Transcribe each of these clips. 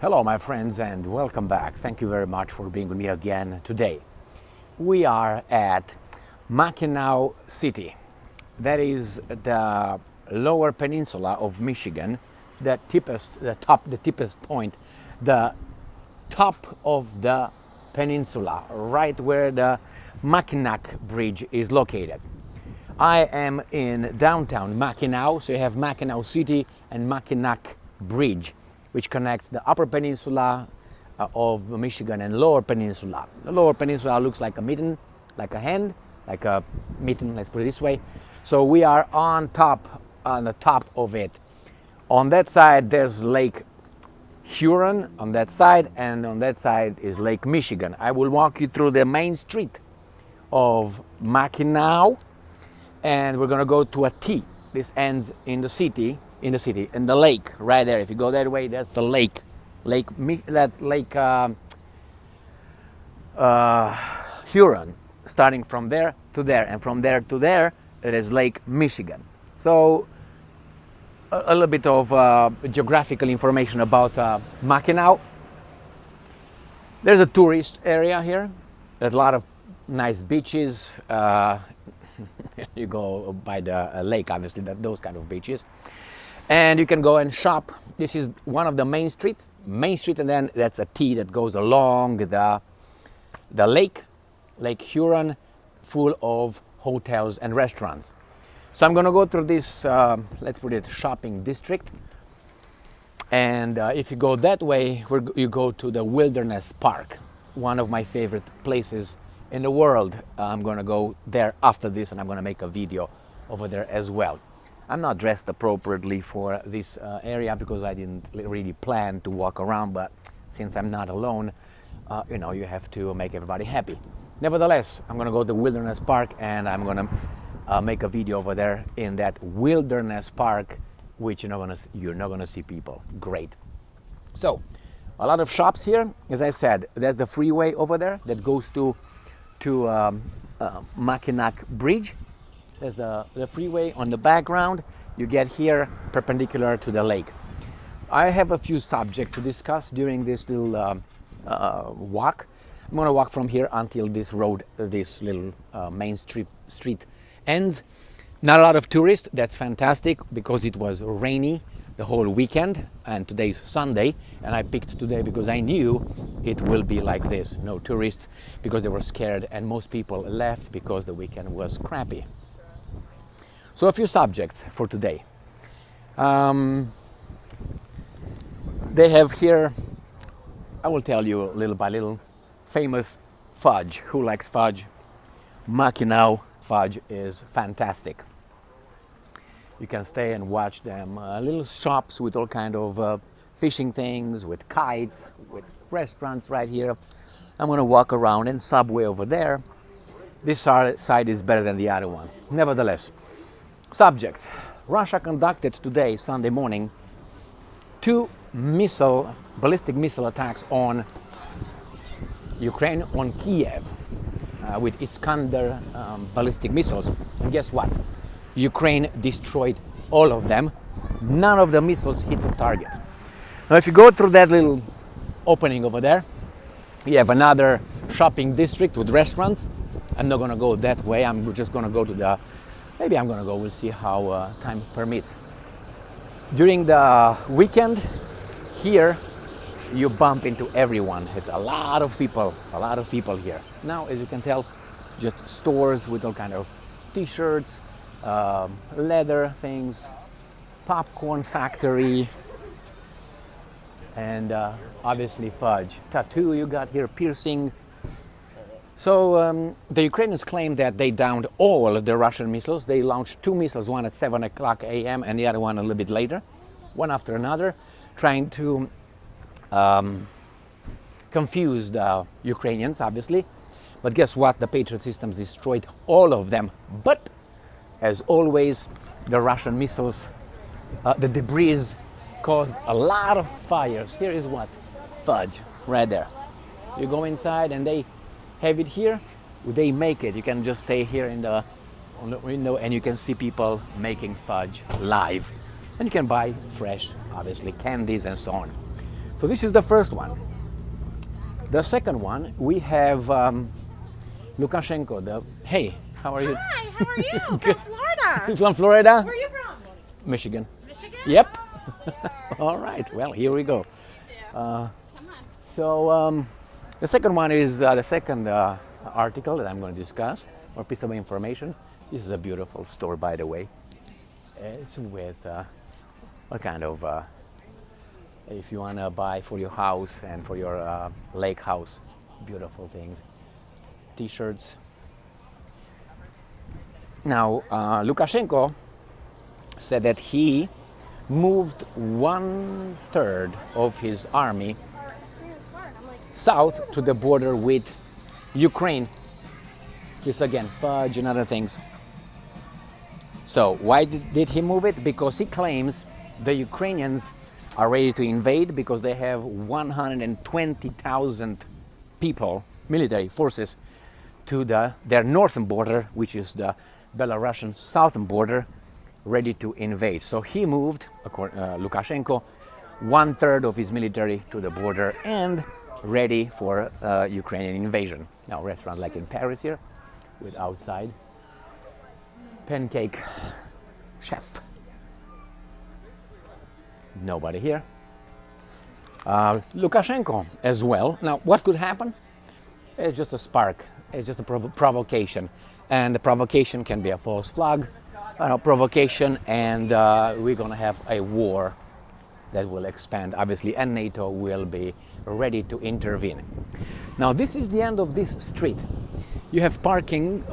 Hello my friends and welcome back. Thank you very much for being with me again today. We are at Makina City. That is the lower peninsula of Michigan, the deepest point, the top of the peninsula, right where the Makina Bridge is located. I am in downtown Makina, so you have Makina City and Makina Bridge, which connects the upper peninsula of Michigan and lower peninsula. The lower peninsula looks like a mitten, like a hand, like a mitten, let's put it this way. So we are on the top of it. On that side there's Lake Huron on that side, and on that side is Lake Michigan. I will walk you through the main street of Makina, and we're gonna go to a T. This ends in the city, in the lake right there. If you go that way, that's the lake, Huron. Starting from there to there, and from there to there, it is Lake Michigan. So a little bit of geographical information about Makina. There's a tourist area here. There's a lot of nice beaches. You go by the lake, obviously, those kind of beaches. And you can go and shop. This is one of the main streets, and then that's a T that goes along the lake, Lake Huron, full of hotels and restaurants. So I'm going to go through this, let's put it, shopping district. And if you go that way, you go to the Wilderness Park, one of my favorite places in the world. I'm going to go there after this, and I'm going to make a video over there as well. I'm not dressed appropriately for this area because I didn't really plan to walk around, but since I'm not alone, you have to make everybody happy. Nevertheless, I'm going to go to Wilderness Park, and I'm going to make a video over there in that Wilderness Park, which you're not going to see people. Great. So, a lot of shops here. As I said, there's the freeway over there that goes to Makina Bridge. There's the freeway on the background. You get here perpendicular to the lake. I have a few subjects to discuss during this little walk. I'm going to walk from here until this road, this little main street ends. Not a lot of tourists. That's fantastic because it was rainy the whole weekend, and today's Sunday, and I picked today because I knew it will be like this. No tourists because they were scared, and most people left because the weekend was crappy. So a few subjects for today. They have here, I will tell you little by little, famous fudge. Who likes fudge? Makina fudge is fantastic. You can stay and watch them. Little shops with all kind of fishing things, with kites, with restaurants right here. I'm going to walk around, and Subway over there. This side is better than the other one. Nevertheless, subject. Russia conducted today, Sunday morning, 2 ballistic missile attacks on Ukraine, on Kiev, with Iskander ballistic missiles. And guess what? Ukraine destroyed all of them. None of the missiles hit the target. Now if you go through that little opening over there, you have another shopping district with restaurants. I'm not going to go that way. I'm just going to go to maybe I'm going to go, we'll see how time permits. During the weekend, here you bump into everyone. It's a lot of people here. Now, as you can tell, just stores with all kind of t-shirts, leather things, popcorn factory, and obviously fudge. Tattoo you got here, piercing. So the Ukrainians claim that they downed all of the Russian missiles. They launched 2 missiles, one at 7 o'clock a.m. and the other one a little bit later, one after another, trying to confuse the Ukrainians, obviously. But guess what? The Patriot systems destroyed all of them. But as always, the Russian missiles, the debris caused a lot of fires. Here is what? Fudge, right there. You go inside and they have it here. They make it. You can just stay here on the window and you can see people making fudge live. And you can buy fresh, obviously, candies and so on. So this is the first one. The second one, we have Lukashenko. Hey, how are you? Hi, how are you? From Florida. From Florida? Where are you from? Michigan. Michigan? Yep. All right. Well, here we go. Come on. So the second one is the second article that I'm going to discuss, or piece of information. This is a beautiful store, by the way. It's with what kind of, if you want to buy for your house and for your lake house, beautiful things. T-shirts. Now, Lukashenko said that he moved 1/3 of his army south to the border with Ukraine. This again, fudge and other things. So why did he move it? Because he claims the Ukrainians are ready to invade because they have 120,000 people, military forces, to their northern border, which is the Belarusian southern border, ready to invade. So he moved, Lukashenko, 1/3 of his military to the border and ready for Ukrainian invasion. Now, restaurant like in Paris here, with outside pancake chef. Nobody here. Lukashenko as well. Now, what could happen? It's just a spark. It's just a provocation. And the provocation can be a false flag, provocation, and we're going to have a war that will expand, obviously, and NATO will be ready to intervene. Now, this is the end of this street. You have parking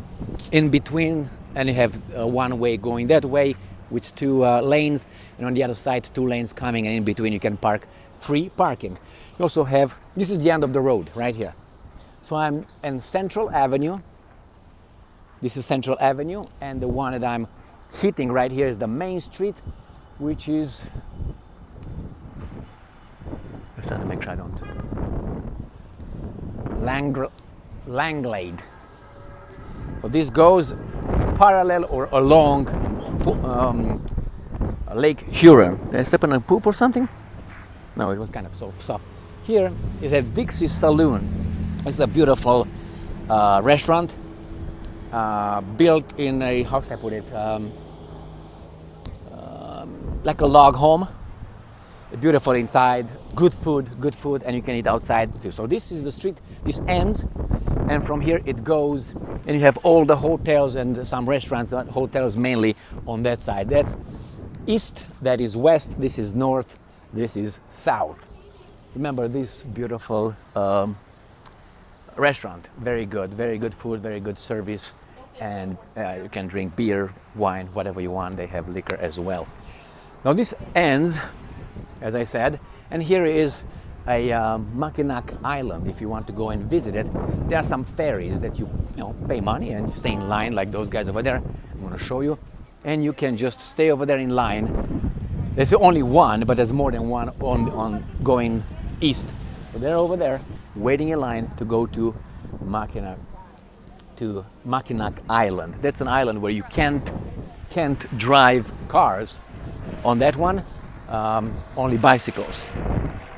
in between, and you have one way going that way with two lanes, and on the other side, 2 lanes coming, and in between you can park, free parking. You also have, this is the end of the road, right here. So I'm in Central Avenue. This is Central Avenue, and the one that I'm hitting right here is the main street, which is, I'm trying to make sure I don't, Langlade. So this goes parallel or along Lake Huron. Did I step on a poop or something? No, it was kind of so soft. Here is a Dixie Saloon. It's a beautiful restaurant built in a, how should I put it, like a log home. Beautiful inside, good food, and you can eat outside too. So this is the street, this ends, and from here it goes, and you have all the hotels and some restaurants, hotels mainly on that side. That's east, that is west, this is north, this is south. Remember this beautiful restaurant, very good food, very good service, and you can drink beer, wine, whatever you want. They have liquor as well. Now this ends, as I said, and here is a Makina Island. If you want to go and visit it, there are some ferries that you pay money and stay in line like those guys over there. I'm going to show you, and you can just stay over there in line. There's only one, but there's more than one on going east. So they're over there waiting in line to go to Makina Island. That's an island where you can't drive cars. On that one, only bicycles.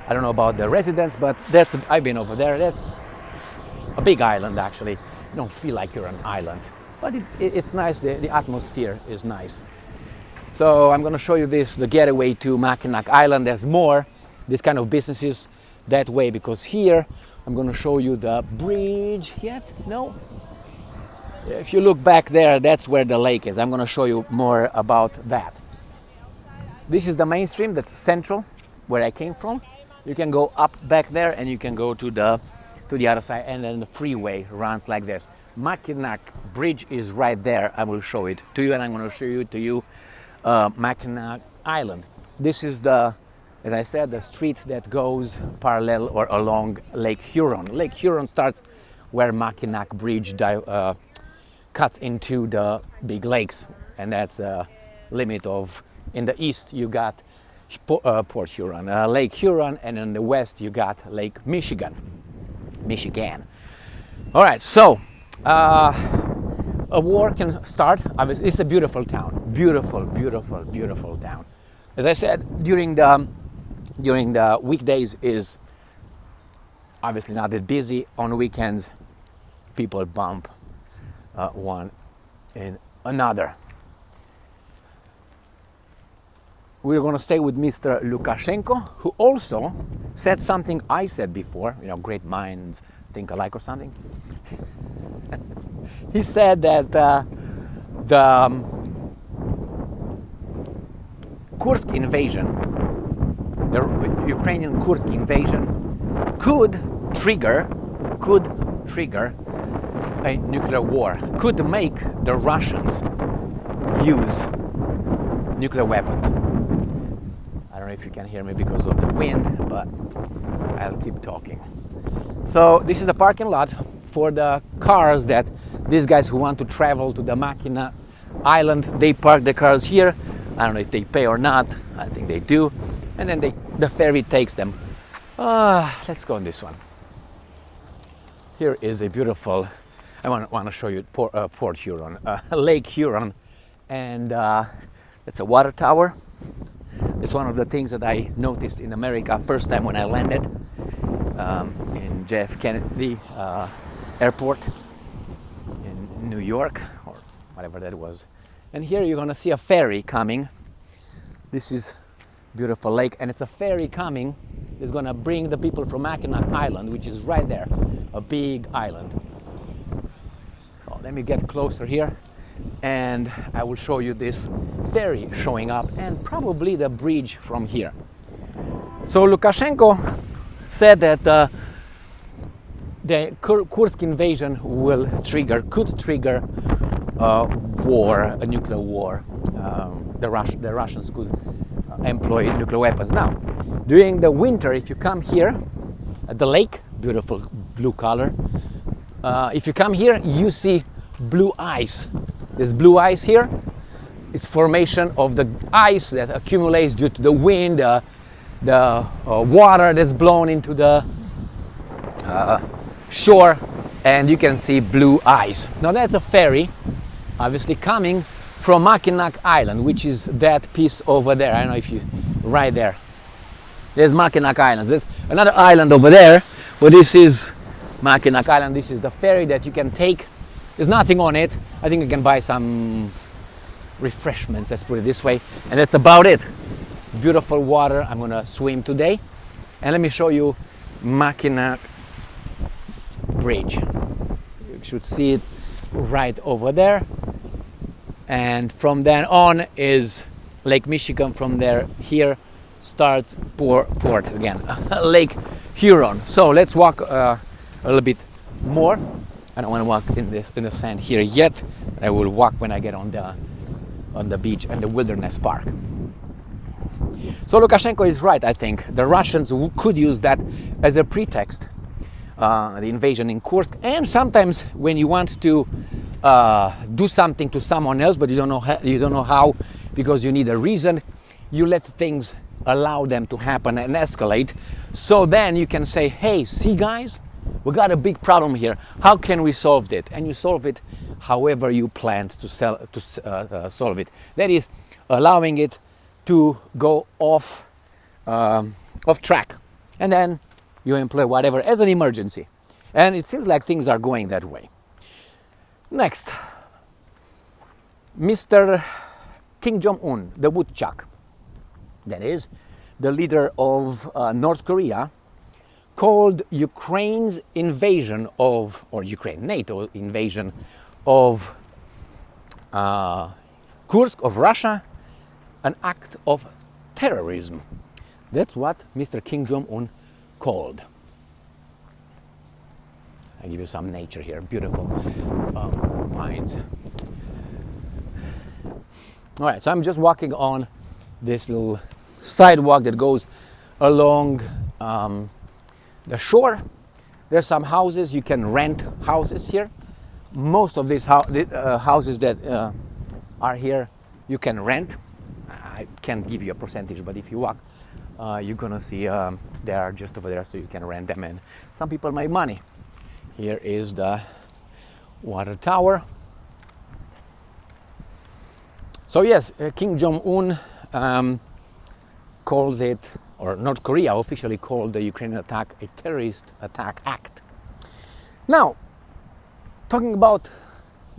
I don't know about the residents, but I've been over there. That's a big island, actually. You don't feel like you're on an island, but it's nice. The atmosphere is nice. So I'm going to show you the getaway to Makina Island. There's more this kind of businesses that way, because here I'm going to show you the bridge. Yet no. If you look back there, that's where the lake is. I'm going to show you more about that. This is the mainstream, that's central, where I came from. You can go up back there, and you can go to the other side, and then the freeway runs like this. Makina Bridge is right there. I will show it to you, and I'm going to show you Makina Island. This is as I said, the street that goes parallel or along Lake Huron. Lake Huron starts where Makina Bridge cuts into the big lakes, and that's the limit of. In the east, you got Port Huron, Lake Huron, and in the west, you got Lake Michigan. All right, so a war can start. Obviously, it's a beautiful town, beautiful town. As I said, during during the weekdays is obviously not that busy. On weekends, people bump one in another. We're going to stay with Mr. Lukashenko, who also said something I said before, great minds think alike or something. He said that the Kursk invasion, the Ukrainian Kursk invasion, could trigger a nuclear war, could make the Russians use nuclear weapons. I don't know if you can hear me because of the wind, but I'll keep talking. So this is a parking lot for the cars that these guys who want to travel to the Makina island, they park the cars here. I don't know if they pay or not. I think they do. And then the ferry takes them. Let's go on this one. Here is a beautiful, I want to show you Port Huron, Lake Huron. And it's a water tower. It's one of the things that I noticed in America first time when I landed in JF Kennedy Airport in New York, or whatever that was. And here you're gonna see a ferry coming. This is beautiful lake, and it's a ferry coming. It's gonna bring the people from Mackinac Island, which is right there, a big island. So let me get closer here, and I will show you this ferry showing up, and probably the bridge from here. So Lukashenko said that the Kursk invasion could trigger a nuclear war. The Russians could employ nuclear weapons. Now, during the winter, if you come here at the lake, beautiful blue color, if you come here, you see blue ice. This blue ice here is formation of the ice that accumulates due to the wind, the water that's blown into the shore, and you can see blue ice. Now that's a ferry, obviously coming from Mackinac Island, which is that piece over there. I don't know if you, right there. There's Mackinac Island. There's another island over there, but this is Mackinac Island. This is the ferry that you can take. There's nothing on it. I think you can buy some refreshments, let's put it this way, and that's about it. Beautiful water. I'm gonna swim today, and let me show you Makina Bridge. You should see it right over there, and from then on is Lake Michigan. From there, here starts port again, Lake Huron. So let's walk a little bit more. I don't want to walk in the sand here yet. I will walk when I get on the beach and the wilderness park. So Lukashenko is right, I think. The Russians could use that as a pretext, the invasion in Kursk. And sometimes when you want to do something to someone else, but you don't know how, because you need a reason, you let things allow them to happen and escalate. So then you can say, hey, see guys, we got a big problem here. How can we solve it? And you solve it however you planned to solve it. That is, allowing it to go off track, and then you employ whatever as an emergency. And it seems like things are going that way. Next, Mr. Kim Jong-un, the woodchuck, that is the leader of North Korea, called Ukraine's invasion of, or NATO invasion of Kursk, of Russia, an act of terrorism. That's what Mr. Kim Jong-un called. I give you some nature here, beautiful pines. All right, so I'm just walking on this little sidewalk that goes along the shore. There's some houses. You can rent houses here. Most of these houses that are here, you can rent. I can't give you a percentage, but if you walk, you're gonna see they are just over there, so you can rent them, and some people make money. Here is the water tower. So yes, Kim Jong-un calls it, or North Korea officially called the Ukrainian attack a terrorist attack act. Now, we're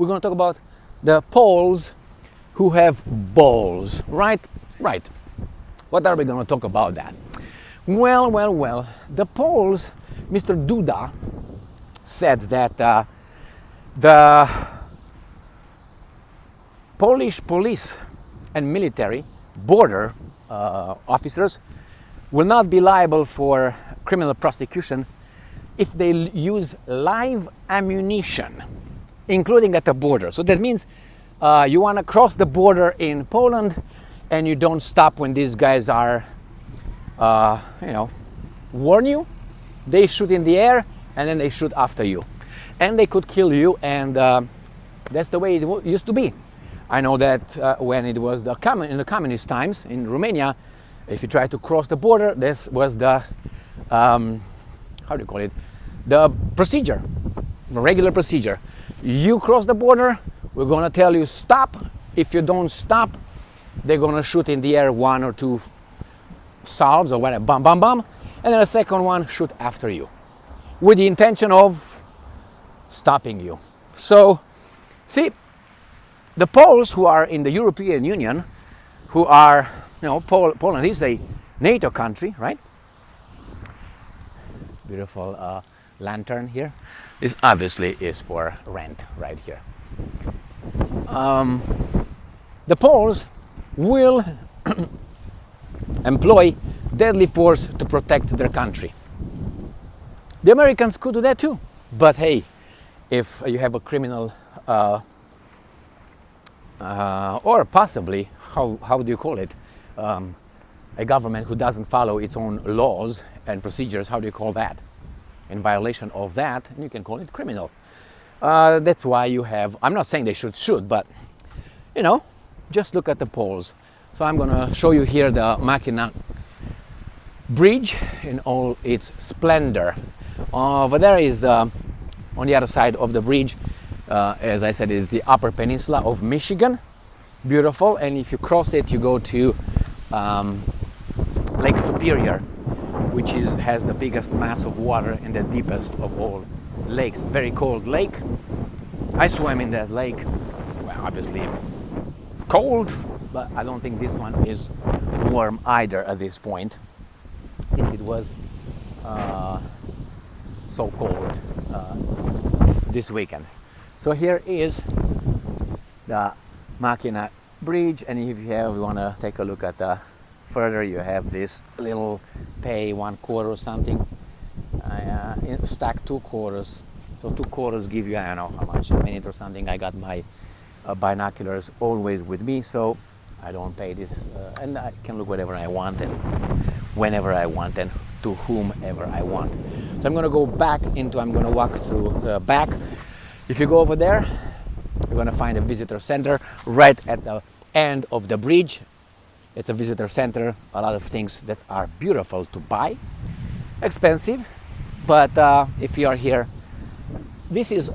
going to talk about the Poles who have balls, right? Right. What are we going to talk about that? Well, the Poles, Mr. Duda said that the Polish police and military border officers will not be liable for criminal prosecution if they use live ammunition, including at the border. So that means you want to cross the border in Poland and you don't stop when these guys are, warn you. They shoot in the air and then they shoot after you. And they could kill you, and that's the way it used to be. I know that when it was in the communist times in Romania, if you try to cross the border, this was the, the procedure, the regular procedure. You cross the border, we're gonna tell you stop. If you don't stop, they're gonna shoot in the air 1 or 2 salves or whatever, bam, bam, bam, and then a second one shoot after you, with the intention of stopping you. So, see, the Poles who are in the European Union, who are, Poland is a NATO country, right? Beautiful lantern here. This obviously is for rent right here. The Poles will employ deadly force to protect their country. The Americans could do that too, but hey, if you have a criminal or possibly, how do you call it, a government who doesn't follow its own laws and procedures, how do you call that? In violation of that, you can call it criminal. That's why you have, I'm not saying they should shoot, but just look at the Poles. So I'm going to show you here the Makina Bridge in all its splendor. Over there is on the other side of the bridge, as I said, is the Upper Peninsula of Michigan. Beautiful. And if you cross it, you go to Lake Superior, which has the biggest mass of water and the deepest of all lakes. Very cold lake. I swam in that lake. Well, obviously it's cold, but I don't think this one is warm either at this point, since it was so cold this weekend. So here is the Makina Bridge, and if you want to take a look at the further, you have this little pay 1 quarter or something, stack 2 quarters. So 2 quarters give you, I don't know how much, a minute or something. I got my binoculars always with me, so I don't pay this, and I can look whatever I want and whenever I want and to whomever I want. So I'm going to go back I'm going to walk through the back. If you go over there, you're going to find a visitor center right at the end of the bridge. It's a visitor center, a lot of things that are beautiful to buy, expensive, but if you are here, this is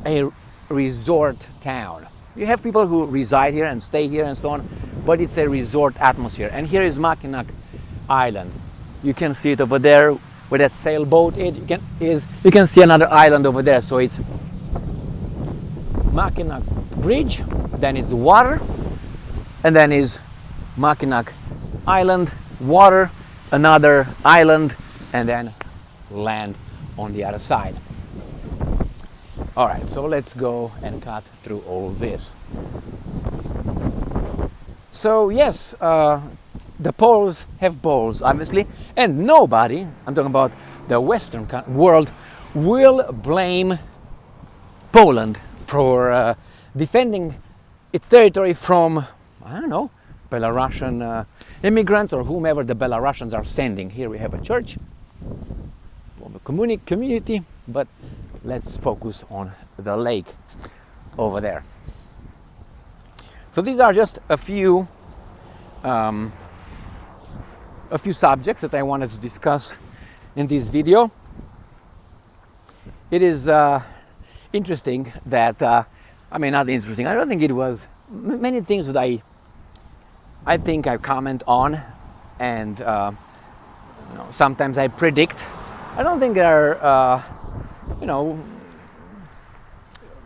a resort town. You have people who reside here and stay here and so on, but it's a resort atmosphere. And here is Makina Island. You can see it over there where that sailboat is. You can see another island over there. So it's Makina Bridge, then it's water, and then is Makina Island, water, another island, and then land on the other side. All right, so let's go and cut through all this. So yes, the Poles have balls, obviously, and nobody, I'm talking about the Western world, will blame Poland for defending its territory from, I don't know, Belarusian immigrants or whomever the Belarusians are sending. Here we have a church, a community, but let's focus on the lake over there. So these are just a few subjects that I wanted to discuss in this video. It is interesting that, not interesting, I don't think it was, many things that I think I comment on and sometimes I predict. I don't think they're,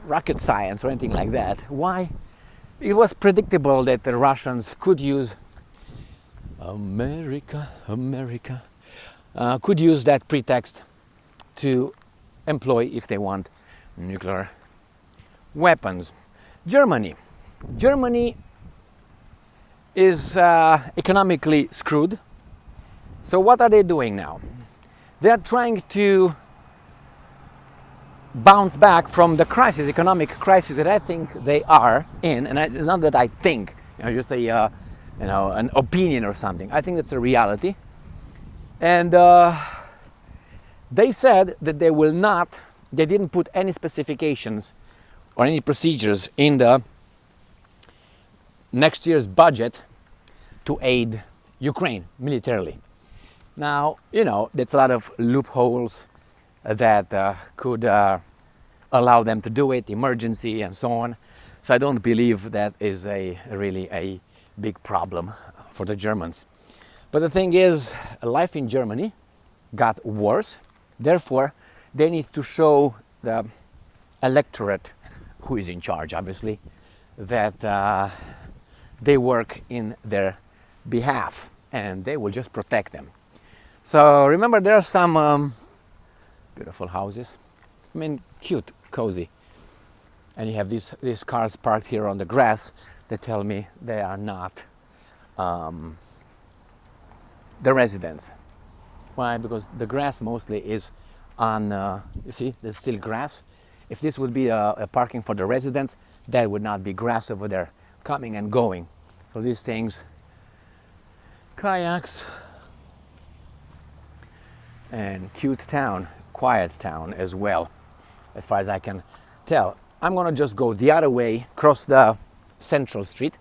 rocket science or anything like that. Why? It was predictable that the Russians could use America, could use that pretext to employ, if they want, nuclear weapons. Germany is economically screwed. So what are they doing now? They are trying to bounce back from the crisis, economic crisis that I think they are in, and it's not that I think, just an opinion or something. I think that's a reality. And they said that they didn't put any specifications or any procedures in the next year's budget to aid Ukraine militarily. Now, that's a lot of loopholes that could allow them to do it, emergency and so on. So I don't believe that is really a big problem for the Germans. But the thing is, life in Germany got worse. Therefore, they need to show the electorate, who is in charge, obviously, that they work in their behalf and they will just protect them. So remember, there are some beautiful houses. I mean, cute, cozy. And you have these cars parked here on the grass that tell me they are not the residents. Why? Because the grass mostly is on, you see, there's still grass. If this would be a parking for the residents, that would not be grass over there, coming and going. So these things, kayaks, and cute town, quiet town as well, as far as I can tell. I'm gonna just go the other way, cross the central street.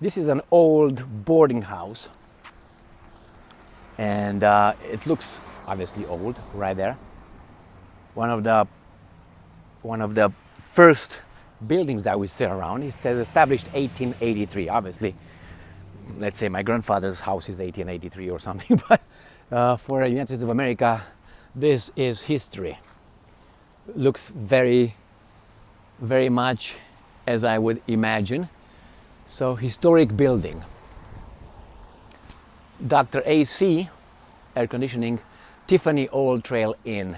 This is an old boarding house, and it looks obviously old right there. One of the first buildings that we see around. It says established 1883. Obviously, let's say my grandfather's house is 1883 or something, but for the United States of America, this is history. Looks very, very much as I would imagine. So, historic building. Dr. AC air conditioning, Tiffany Old Trail Inn,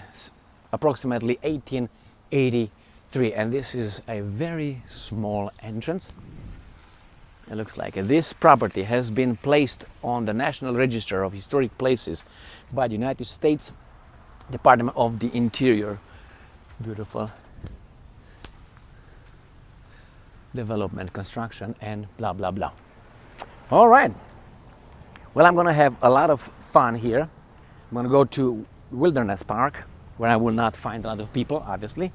approximately 1883, and this is a very small entrance. It looks like this property has been placed on the National Register of Historic Places by the United States Department of the Interior. Beautiful development, construction, and blah blah blah. All right. Well, I'm gonna have a lot of fun here. I'm gonna go to Wilderness Park, where I will not find a lot of people, obviously.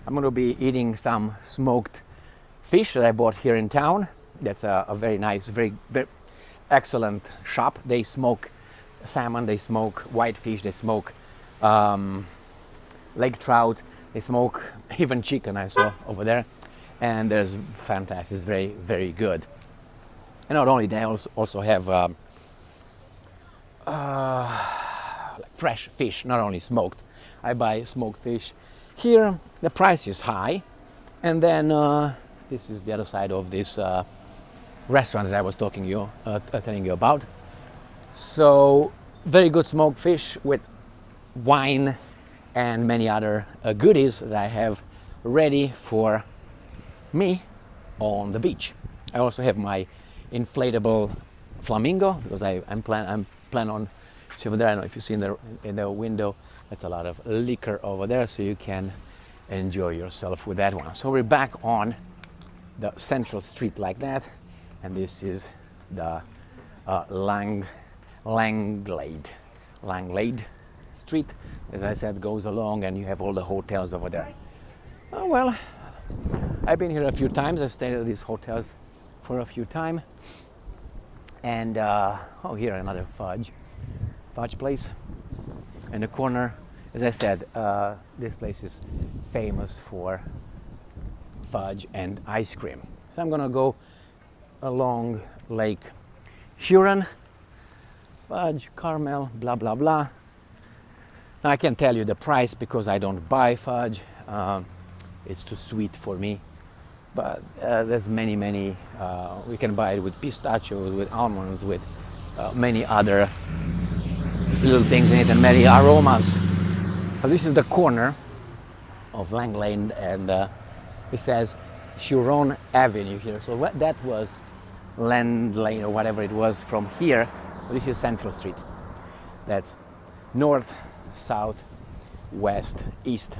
I'm gonna be eating some smoked fish that I bought here in town. That's a very nice, very excellent shop. They smoke salmon, they smoke whitefish, they smoke lake trout, they smoke even chicken I saw over there. And there's fantastic, it's very, very good. And not only, they also have fresh fish, not only smoked. I buy smoked fish. Here, the price is high. And then this is the other side of this restaurant that I was telling you about. So, very good smoked fish with wine and many other goodies that I have ready for me on the beach. I also have my inflatable flamingo because I'm plan on see over there. I don't know if you see in the window. That's a lot of liquor over there, so you can enjoy yourself with that one. So we're back on the central street like that, and this is the Langlade Street. As I said, goes along, and you have all the hotels over there. Oh well, I've been here a few times. I've stayed at these hotels for a few times. And oh, here another fudge place in the corner. As I said, this place is famous for fudge and ice cream. So I'm gonna go along Lake Huron fudge, caramel, blah blah blah. Now I can't tell you the price because I don't buy fudge. It's too sweet for me. But there's many. We can buy it with pistachios, with almonds, with many other little things in it, and many aromas. So this is the corner of Lang Lane, and it says Huron Avenue here. So that was Land Lane or whatever it was from here. This is Central Street. That's north, south, west, east.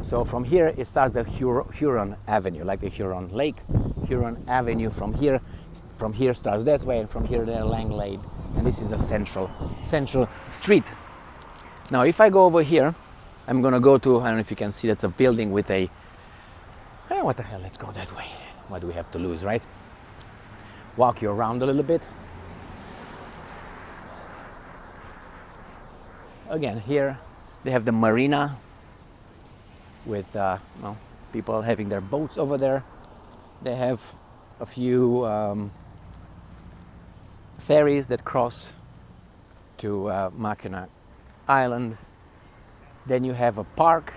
So from here it starts the Huron Avenue, like the Huron Lake. Huron Avenue from here starts that way, and from here there Lang Lane. And this is a central street. Now if I go over here, I'm gonna go to, I don't know if you can see, that's a building with a, what the hell, let's go that way. What do we have to lose, right? Walk you around a little bit. Again, here they have the marina with people having their boats over there. They have a few ferries that cross to Makina Island. Then you have a park.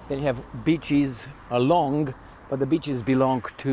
Then you have beaches along, but the beaches belong to